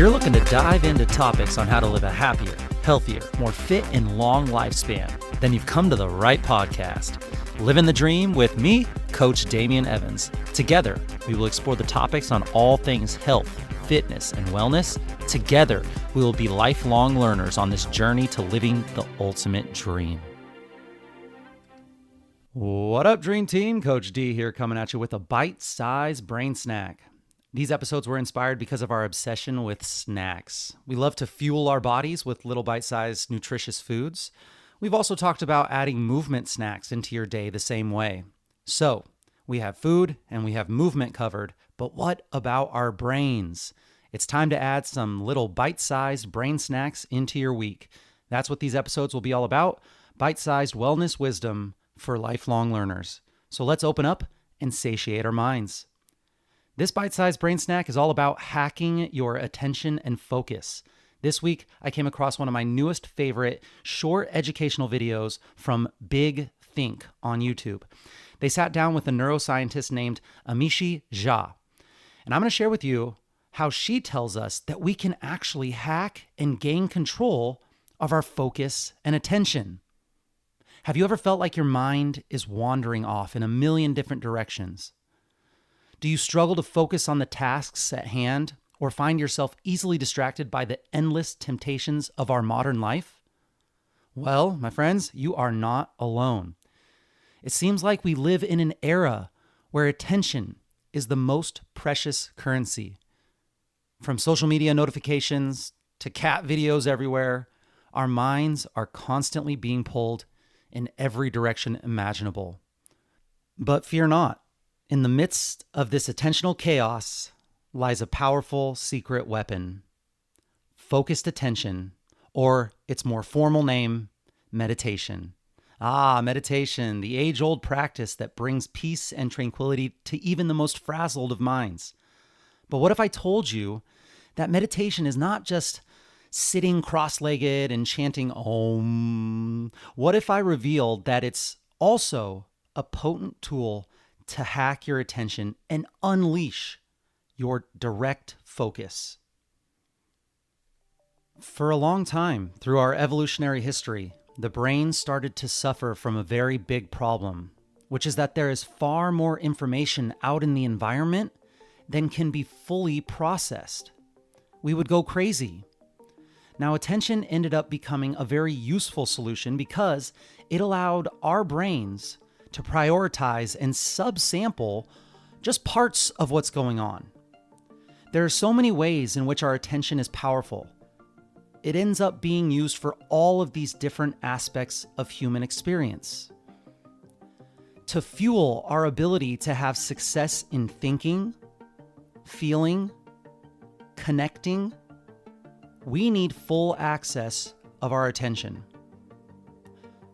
you're looking to dive into topics on how to live a happier, healthier, more fit, and long lifespan, then you've come to the right podcast. Livin the Dream with me, Coach Damian Evans. Together, we will explore the topics on all things health, fitness, and wellness. Together, we will be lifelong learners on this journey to living the ultimate dream. What up, Dream Team? Coach D here, coming at you with a bite-sized brain snack. These episodes were inspired because of our obsession with snacks. We love to fuel our bodies with little bite-sized nutritious foods. We've also talked about adding movement snacks into your day the same way. So, we have food and we have movement covered, but what about our brains? It's time to add some little bite-sized brain snacks into your week. That's what these episodes will be all about, bite-sized wellness wisdom for lifelong learners. So let's open up and satiate our minds. This bite-sized brain snack is all about hacking your attention and focus. This week, I came across one of my newest favorite short educational videos from Big Think on YouTube. They sat down with a neuroscientist named Amishi Jha. And I'm going to share with you how she tells us that we can actually hack and gain control of our focus and attention. Have you ever felt like your mind is wandering off in a million different directions? Do you struggle to focus on the tasks at hand or find yourself easily distracted by the endless temptations of our modern life? Well, my friends, you are not alone. It seems like we live in an era where attention is the most precious currency. From social media notifications to cat videos everywhere, our minds are constantly being pulled in every direction imaginable. But fear not. In the midst of this attentional chaos lies a powerful secret weapon, focused attention, or its more formal name, meditation. Meditation, the age-old practice that brings peace and tranquility to even the most frazzled of minds. But what if I told you that meditation is not just sitting cross-legged and chanting Om? What if I revealed that it's also a potent tool to hack your attention and unleash your direct focus? For a long time, through our evolutionary history, the brain started to suffer from a very big problem, which is that there is far more information out in the environment than can be fully processed. We would go crazy. Now, attention ended up becoming a very useful solution because it allowed our brains to prioritize and subsample just parts of what's going on. There are so many ways in which our attention is powerful. It ends up being used for all of these different aspects of human experience. To fuel our ability to have success in thinking, feeling, connecting, we need full access of our attention.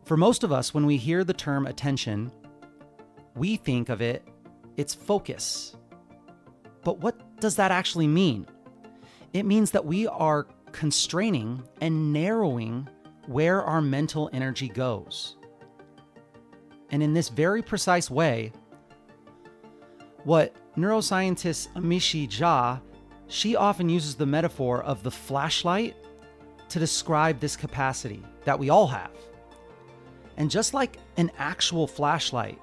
For most of us, when we hear the term attention, we think of its focus. But what does that actually mean? It means that we are constraining and narrowing where our mental energy goes. And in this very precise way, what neuroscientist Amishi Jha, she often uses the metaphor of the flashlight to describe this capacity that we all have. And just like an actual flashlight,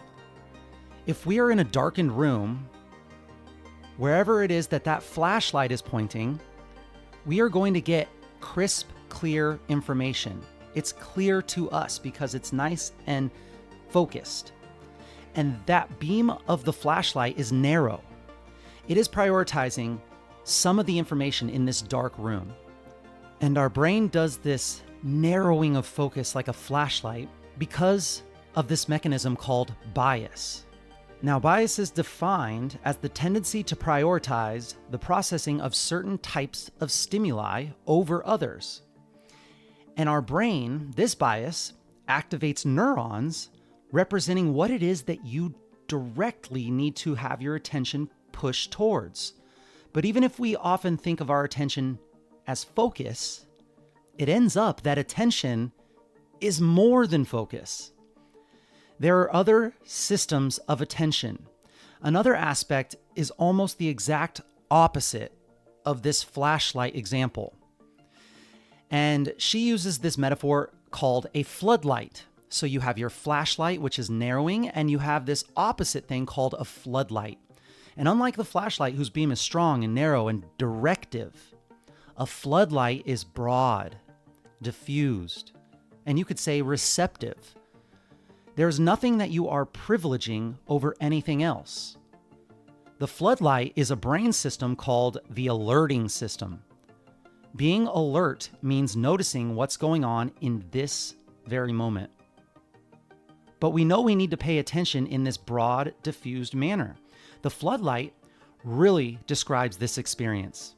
if we are in a darkened room, wherever it is that flashlight is pointing, we are going to get crisp, clear information. It's clear to us because it's nice and focused. And that beam of the flashlight is narrow. It is prioritizing some of the information in this dark room. And our brain does this narrowing of focus like a flashlight because of this mechanism called bias. Now, bias is defined as the tendency to prioritize the processing of certain types of stimuli over others. And our brain, this bias, activates neurons representing what it is that you directly need to have your attention pushed towards. But even if we often think of our attention as focus, it ends up that attention is more than focus. There are other systems of attention. Another aspect is almost the exact opposite of this flashlight example. And she uses this metaphor called a floodlight. So you have your flashlight, which is narrowing, and you have this opposite thing called a floodlight. And unlike the flashlight, whose beam is strong and narrow and directive, a floodlight is broad, diffused, and you could say receptive. There's nothing that you are privileging over anything else. The floodlight is a brain system called the alerting system. Being alert means noticing what's going on in this very moment. But we know we need to pay attention in this broad, diffused manner. The floodlight really describes this experience.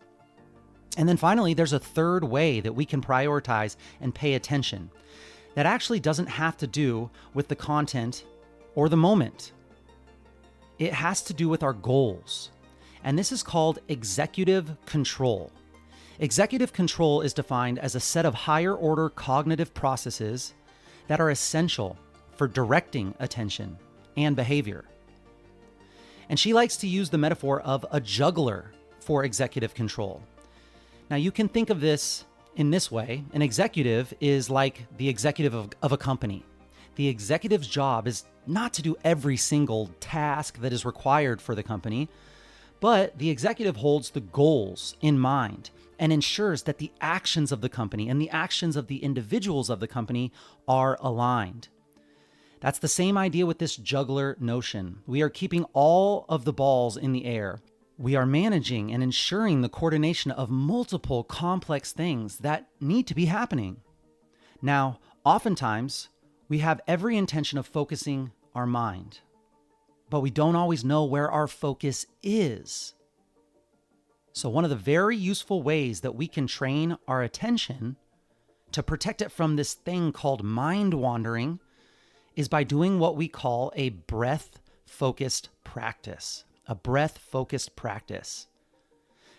And then finally, there's a third way that we can prioritize and pay attention that actually doesn't have to do with the content or the moment. It has to do with our goals. And this is called executive control. Executive control is defined as a set of higher order cognitive processes that are essential for directing attention and behavior. And she likes to use the metaphor of a juggler for executive control. Now, you can think of this in this way. An executive is like the executive of a company. The executive's job is not to do every single task that is required for the company, but the executive holds the goals in mind and ensures that the actions of the company and the actions of the individuals of the company are aligned. That's the same idea with this juggler notion. We are keeping all of the balls in the air. We are managing and ensuring the coordination of multiple complex things that need to be happening. Now, oftentimes, we have every intention of focusing our mind, but we don't always know where our focus is. So one of the very useful ways that we can train our attention to protect it from this thing called mind wandering is by doing what we call a breath-focused practice. A breath-focused practice.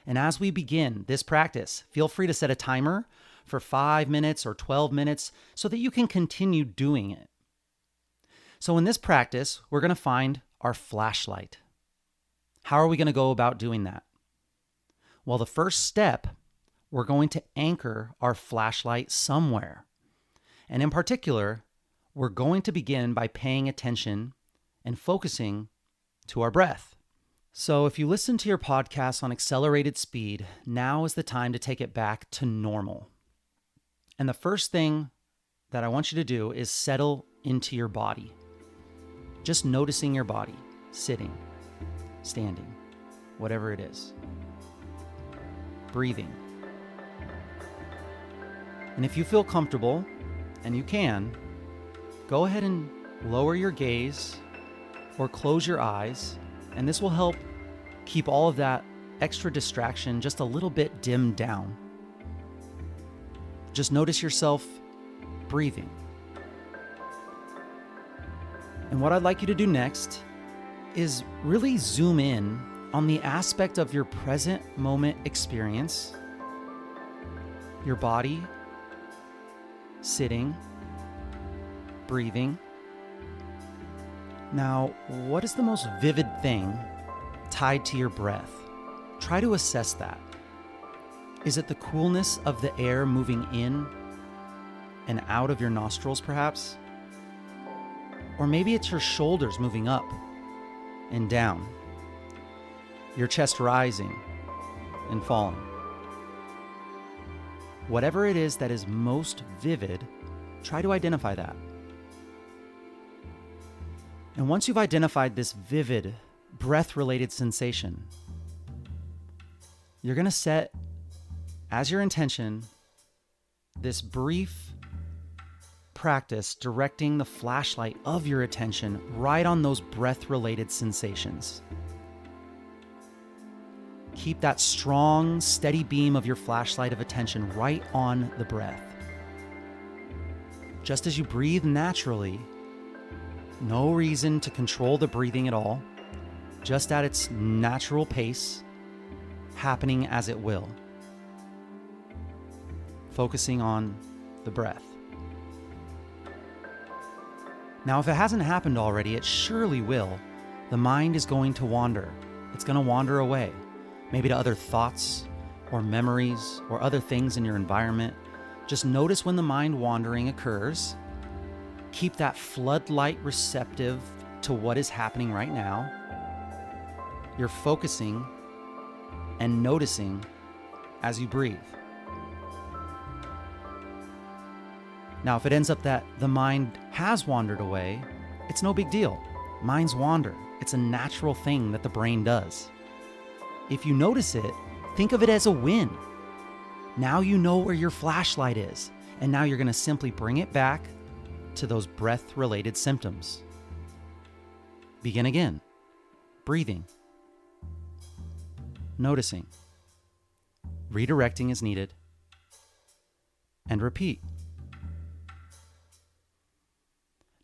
And as we begin this practice, feel free to set a timer for 5 minutes or 12 minutes so that you can continue doing it. So in this practice, we're going to find our flashlight. How are we going to go about doing that? Well, the first step, we're going to anchor our flashlight somewhere. And in particular, we're going to begin by paying attention and focusing to our breath. So if you listen to your podcast on accelerated speed, now is the time to take it back to normal. And the first thing that I want you to do is settle into your body. Just noticing your body, sitting, standing, whatever it is. Breathing. And if you feel comfortable, and you can, go ahead and lower your gaze or close your eyes, and this will help keep all of that extra distraction just a little bit dimmed down. Just notice yourself breathing. And what I'd like you to do next is really zoom in on the aspect of your present moment experience, your body, sitting, breathing. Now, what is the most vivid thing tied to your breath? Try to assess that. Is it the coolness of the air moving in and out of your nostrils, perhaps? Or maybe it's your shoulders moving up and down, your chest rising and falling. Whatever it is that is most vivid, try to identify that. And once you've identified this vivid, breath-related sensation, you're going to set as your intention this brief practice directing the flashlight of your attention right on those breath-related sensations. Keep that strong, steady beam of your flashlight of attention right on the breath. Just as you breathe naturally, no reason to control the breathing at all, just at its natural pace, happening as it will. Focusing on the breath. Now, if it hasn't happened already, it surely will. The mind is going to wander. It's going to wander away, maybe to other thoughts or memories or other things in your environment. Just notice when the mind wandering occurs. Keep that floodlight receptive to what is happening right now. You're focusing and noticing as you breathe. Now, if it ends up that the mind has wandered away, it's no big deal. Minds wander. It's a natural thing that the brain does. If you notice it, think of it as a win. Now you know where your flashlight is, and now you're going to simply bring it back to those breath-related symptoms. Begin again. Breathing. Noticing. Redirecting as needed. And repeat.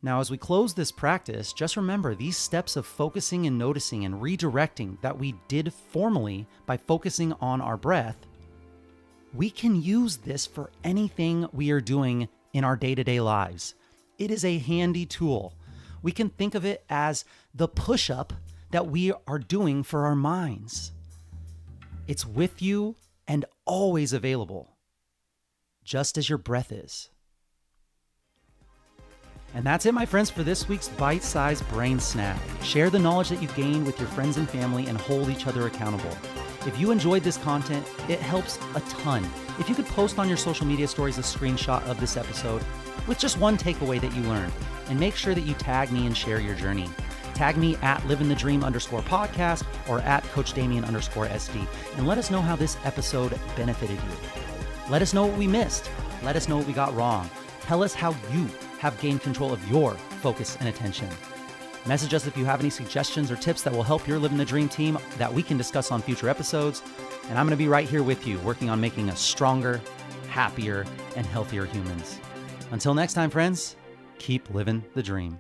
Now, as we close this practice, just remember these steps of focusing and noticing and redirecting that we did formally by focusing on our breath. We can use this for anything we are doing in our day-to-day lives. It is a handy tool. We can think of it as the push-up that we are doing for our minds. It's with you and always available, just as your breath is. And that's it, my friends, for this week's Bite-Sized Brain Snack. Share the knowledge that you gained with your friends and family and hold each other accountable. If you enjoyed this content, it helps a ton. If you could post on your social media stories a screenshot of this episode with just one takeaway that you learned, and make sure that you tag me and share your journey. Tag me at livinthedream_podcast or at coachdamian_SD, and let us know how this episode benefited you. Let us know what we missed. Let us know what we got wrong. Tell us how you have gained control of your focus and attention. Message us if you have any suggestions or tips that will help your Livin the Dream team that we can discuss on future episodes. And I'm going to be right here with you, working on making us stronger, happier, and healthier humans. Until next time, friends, keep living the dream.